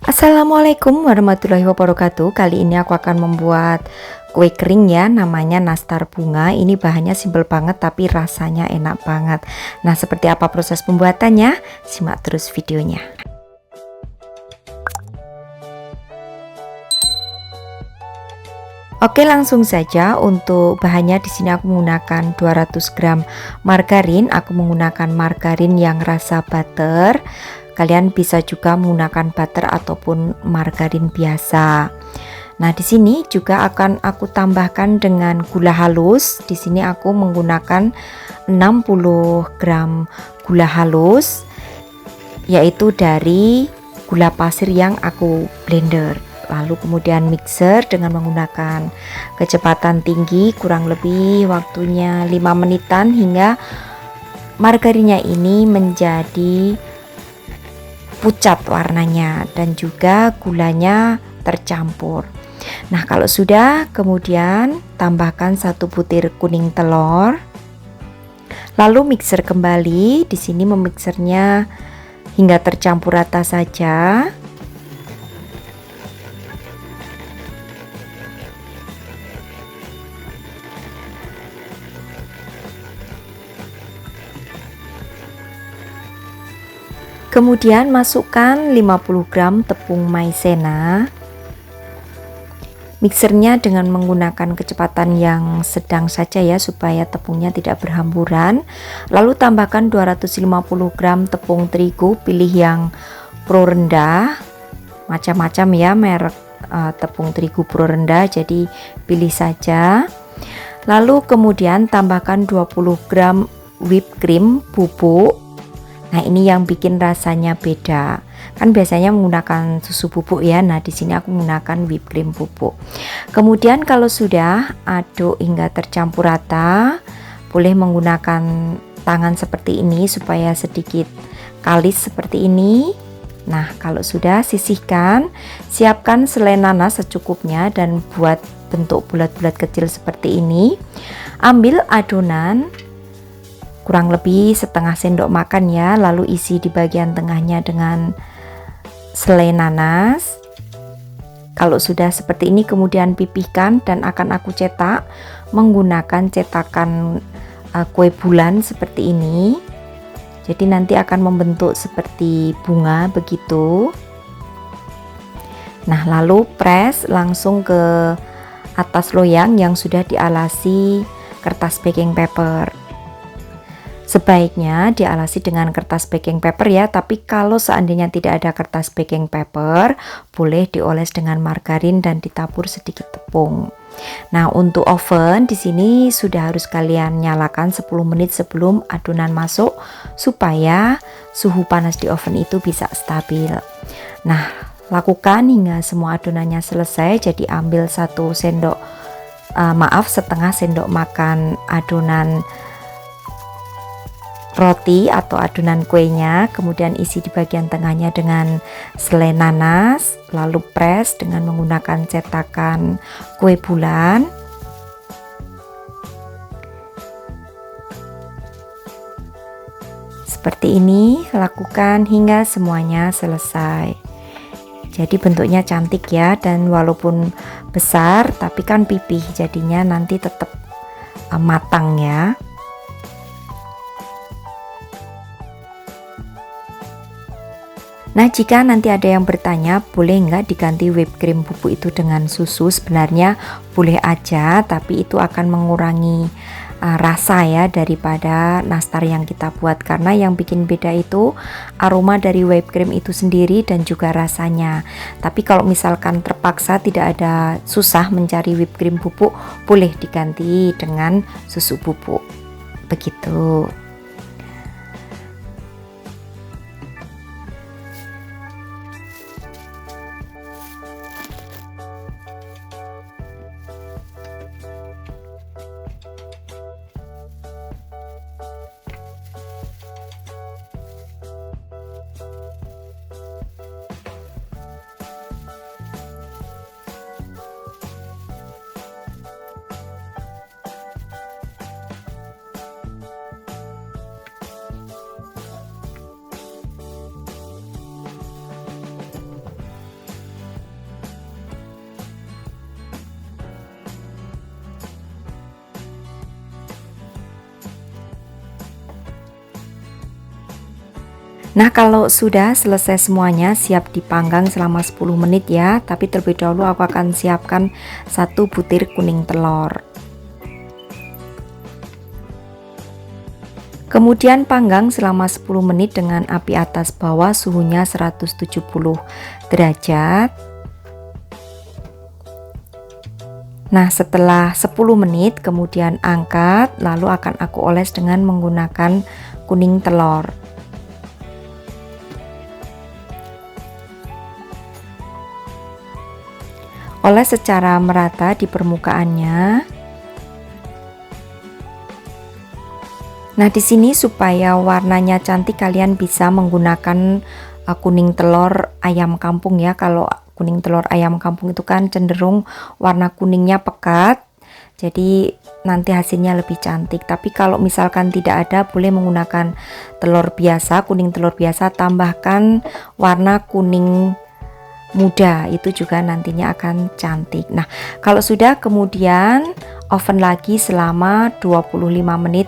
Assalamualaikum warahmatullahi wabarakatuh. Kali ini aku akan membuat kue kering ya, namanya nastar bunga. Ini bahannya simpel banget tapi rasanya enak banget. Nah, seperti apa proses pembuatannya? Simak terus videonya. Oke, langsung saja. Untuk bahannya di sini aku menggunakan 200 gram margarin. Aku menggunakan margarin yang rasa butter. Kalian bisa juga menggunakan butter ataupun margarin biasa. Nah, di sini juga akan aku tambahkan dengan gula halus. Di sini aku menggunakan 60 gram gula halus, yaitu dari gula pasir yang aku blender. Lalu kemudian mixer dengan menggunakan kecepatan tinggi, kurang lebih waktunya 5 menitan hingga margarinnya ini menjadi pucat warnanya dan juga gulanya tercampur. Nah, kalau sudah, kemudian tambahkan 1 butir kuning telur. Lalu mixer kembali. Di sini memixernya hingga tercampur rata saja. Kemudian masukkan 50 gram tepung maizena. Mixernya dengan menggunakan kecepatan yang sedang saja ya, supaya tepungnya tidak berhamburan. Lalu tambahkan 250 gram tepung terigu, pilih yang pro rendah. Macam-macam ya merek tepung terigu pro rendah, jadi pilih saja. Lalu kemudian tambahkan 20 gram whipped cream bubuk. Nah, ini yang bikin rasanya beda. Kan biasanya menggunakan susu bubuk ya. Nah, di sini aku menggunakan whipped cream bubuk. Kemudian kalau sudah aduk hingga tercampur rata, boleh menggunakan tangan seperti ini supaya sedikit kalis seperti ini. Nah, kalau sudah, sisihkan, siapkan selai nanas secukupnya dan buat bentuk bulat-bulat kecil seperti ini. Ambil adonan kurang lebih setengah sendok makan ya, lalu isi di bagian tengahnya dengan selai nanas. Kalau sudah seperti ini, kemudian pipihkan dan akan aku cetak menggunakan cetakan kue bulan seperti ini. Jadi nanti akan membentuk seperti bunga begitu. Nah, lalu press langsung ke atas loyang yang sudah dialasi kertas baking paper. Sebaiknya dialasi dengan kertas baking paper ya, tapi kalau seandainya tidak ada kertas baking paper, boleh dioles dengan margarin dan ditabur sedikit tepung. Nah, untuk oven di sini sudah harus kalian nyalakan 10 menit sebelum adonan masuk supaya suhu panas di oven itu bisa stabil. Nah, lakukan hingga semua adonannya selesai. Jadi ambil setengah sendok makan adonan roti atau adonan kuenya, kemudian isi di bagian tengahnya dengan selai nanas, lalu press dengan menggunakan cetakan kue bulan. Seperti ini, lakukan hingga semuanya selesai. Jadi bentuknya cantik ya, dan walaupun besar tapi kan pipih, jadinya nanti tetap matang ya. Nah, jika nanti ada yang bertanya boleh nggak diganti whipped cream bubuk itu dengan susu, sebenarnya boleh aja, tapi itu akan mengurangi rasa ya daripada nastar yang kita buat, karena yang bikin beda itu aroma dari whipped cream itu sendiri dan juga rasanya. Tapi kalau misalkan terpaksa tidak ada, susah mencari whipped cream bubuk, boleh diganti dengan susu bubuk begitu. Nah, kalau sudah selesai semuanya, siap dipanggang selama 10 menit ya. Tapi terlebih dahulu aku akan siapkan 1 butir kuning telur. Kemudian panggang selama 10 menit dengan api atas bawah, suhunya 170 derajat. Nah, setelah 10 menit kemudian angkat, lalu akan aku oles dengan menggunakan kuning telur. Oles secara merata di permukaannya. Nah, di sini supaya warnanya cantik kalian bisa menggunakan kuning telur ayam kampung ya. Kalau kuning telur ayam kampung itu kan cenderung warna kuningnya pekat. Jadi nanti hasilnya lebih cantik. Tapi kalau misalkan tidak ada, boleh menggunakan telur biasa, kuning telur biasa, tambahkan warna kuning muda, itu juga nantinya akan cantik. Nah, kalau sudah kemudian oven lagi selama 25 menit,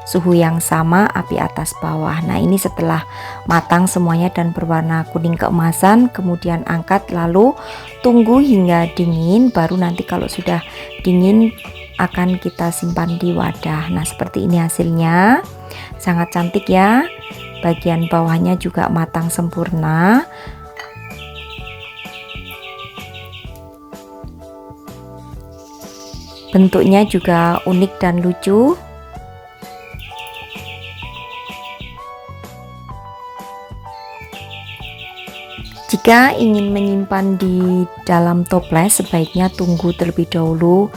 suhu yang sama, api atas bawah. Nah, ini setelah matang semuanya dan berwarna kuning keemasan, kemudian angkat lalu tunggu hingga dingin, baru nanti kalau sudah dingin akan kita simpan di wadah. Nah, seperti ini hasilnya. Sangat cantik ya. Bagian bawahnya juga matang sempurna. Bentuknya juga unik dan lucu. Jika ingin menyimpan di dalam toples, sebaiknya tunggu terlebih dahulu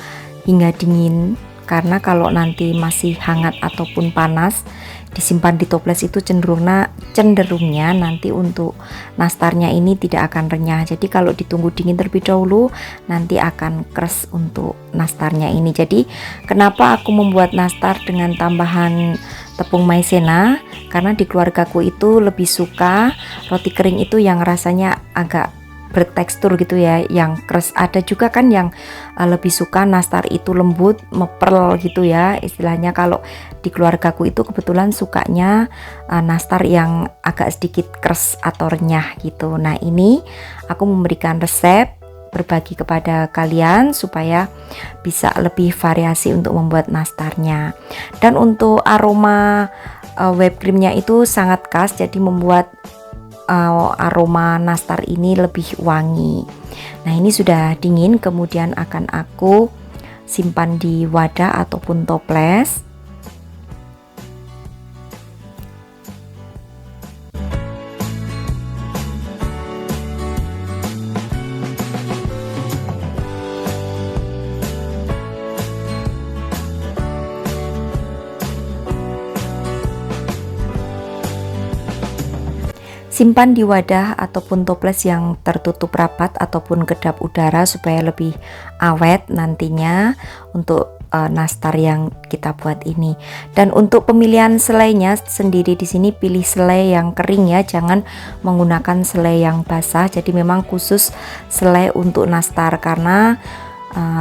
hingga dingin, karena kalau nanti masih hangat ataupun panas disimpan di toples itu cenderungnya nanti untuk nastarnya ini tidak akan renyah. Jadi kalau ditunggu dingin terlebih dahulu nanti akan keras untuk nastarnya ini. Jadi kenapa aku membuat nastar dengan tambahan tepung maizena, karena di keluargaku itu lebih suka roti kering itu yang rasanya agak bertekstur gitu ya, yang keras. Ada juga kan yang lebih suka nastar itu lembut, meperl gitu ya istilahnya. Kalau di keluargaku itu kebetulan sukanya nastar yang agak sedikit keras atau renyah gitu. Nah, ini aku memberikan resep, berbagi kepada kalian supaya bisa lebih variasi untuk membuat nastarnya. Dan untuk aroma whipped creamnya itu sangat khas, jadi membuat aroma nastar ini lebih wangi. Nah, ini sudah dingin, kemudian akan aku simpan di wadah ataupun toples. Simpan di wadah ataupun toples yang tertutup rapat ataupun kedap udara supaya lebih awet nantinya untuk nastar yang kita buat ini. Dan untuk pemilihan selainya sendiri di sini pilih selai yang kering ya, jangan menggunakan selai yang basah. Jadi memang khusus selai untuk nastar, karena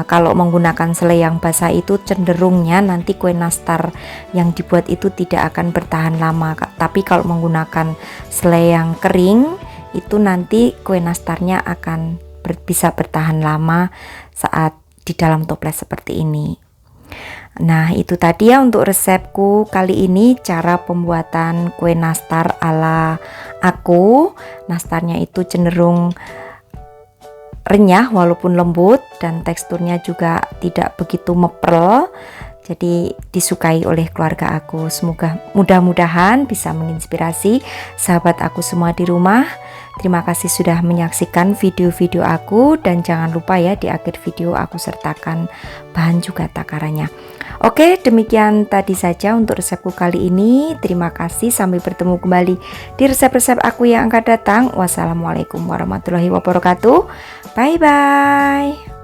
kalau menggunakan selai yang basah itu cenderungnya nanti kue nastar yang dibuat itu tidak akan bertahan lama. Tapi kalau menggunakan selai yang kering itu nanti kue nastarnya akan bisa bertahan lama saat di dalam toples seperti ini. Nah, itu tadi ya untuk resepku kali ini, cara pembuatan kue nastar ala aku. Nastarnya itu cenderung renyah walaupun lembut, dan teksturnya juga tidak begitu meprel, jadi disukai oleh keluarga aku. Semoga mudah-mudahan bisa menginspirasi sahabat aku semua di rumah. Terima kasih sudah menyaksikan video-video aku, dan jangan lupa ya di akhir video aku sertakan bahan juga takarannya. Oke, demikian tadi saja untuk resepku kali ini. Terima kasih, sampai bertemu kembali di resep-resep aku yang akan datang. Wassalamualaikum warahmatullahi wabarakatuh. Bye bye.